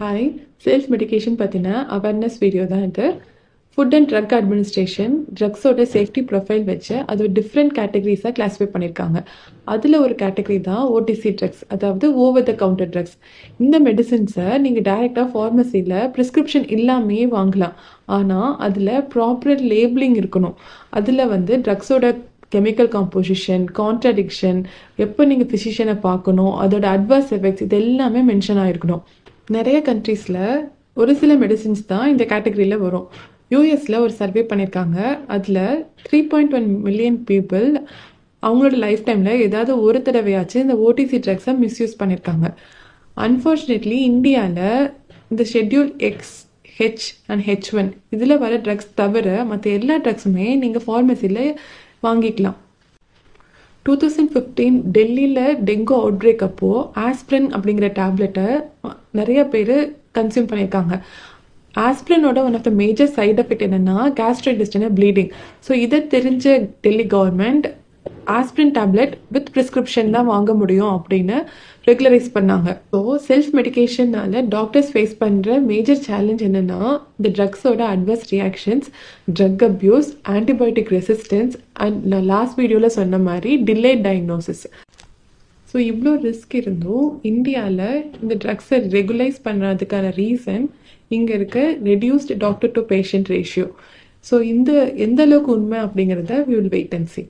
Hi, self medication பற்றின awareness video தான் இது. ஃபுட் அண்ட் ட்ரக் அட்மினிஸ்ட்ரேஷன் ட்ரக்ஸோட சேஃப்டி ப்ரொஃபைல் வச்சு அது ஒரு டிஃப்ரெண்ட் கேட்டகரிஸாக கிளாஸிஃபை பண்ணியிருக்காங்க. அதில் ஒரு கேட்டகரி தான் ஓடிசி ட்ரக்ஸ், அதாவது ஓவர் த கவுண்டர் ட்ரக்ஸ். இந்த மெடிசின்ஸை நீங்கள் டைரெக்டாக ஃபார்மசியில் ப்ரிஸ்கிரிப்ஷன் இல்லாமையே வாங்கலாம். ஆனால் அதில் ப்ராப்பர் லேபிளிங் இருக்கணும். அதில் ட்ரக்ஸோட கெமிக்கல் காம்போசிஷன், கான்ட்ராடிக்ஷன், எப்போ நீங்கள் ஃபிசிஷியனை பார்க்கணும், அதோட அட்வர்ஸ் எஃபெக்ட்ஸ், இது எல்லாமே மென்ஷன் ஆகிருக்கணும். நிறைய கண்ட்ரீஸில் ஒரு சில மெடிசின்ஸ் தான் இந்த கேட்டகரியில் வரும். யூஎஸில் ஒரு சர்வே பண்ணியிருக்காங்க. அதில் 3.1 மில்லியன் பீப்புள் அவங்களோட லைஃப் டைமில் ஏதாவது ஒரு தடவையாச்சும் இந்த ஓடிசி ட்ரக்ஸை மிஸ்யூஸ் பண்ணியிருக்காங்க. அன்ஃபார்ச்சுனேட்லி இந்தியாவில் இந்த schedule X, H and H1 இதில் வர ட்ரக்ஸ் தவிர மற்ற எல்லா ட்ரக்ஸுமே நீங்கள் ஃபார்மசியில் வாங்கிக்கலாம். 2015 டெல்லியில் டெங்கு அவுட் பிரேக் அப்போது ஆஸ்பிரின் அப்படிங்கிற டேப்லெட்டை நிறைய பேர் கன்சியூம் பண்ணியிருக்காங்க. ஆஸ்பிரினோட one of the major side effect என்னென்னா கேஸ்ட்ரோஇன்டெஸ்டைனல் ப்ளீடிங். ஸோ இதை தெரிஞ்ச Delhi government aspirin tablet with prescription தான் வாங்க முடியும் அப்படின்னு ரெகுலரைஸ் பண்ணாங்க. ஸோ செல்ஃப் மெடிகேஷனால டாக்டர்ஸ் ஃபேஸ் பண்ணுற மேஜர் சேலஞ்ச் என்னென்னா இந்த ட்ரக்ஸோட adverse reactions, drug abuse, antibiotic resistance and நான் லாஸ்ட் வீடியோவில் சொன்ன மாதிரி டிலேட் டயக்னோசிஸ். ஸோ இவ்வளோ ரிஸ்க் இருந்தும் இந்தியாவில் இந்த ட்ரக்ஸை ரெகுலைஸ் பண்ணுறதுக்கான ரீசன் இங்கே இருக்க reduced doctor to patient ratio. So எந்த அளவுக்கு உண்மை அப்படிங்கிறத we will wait and see.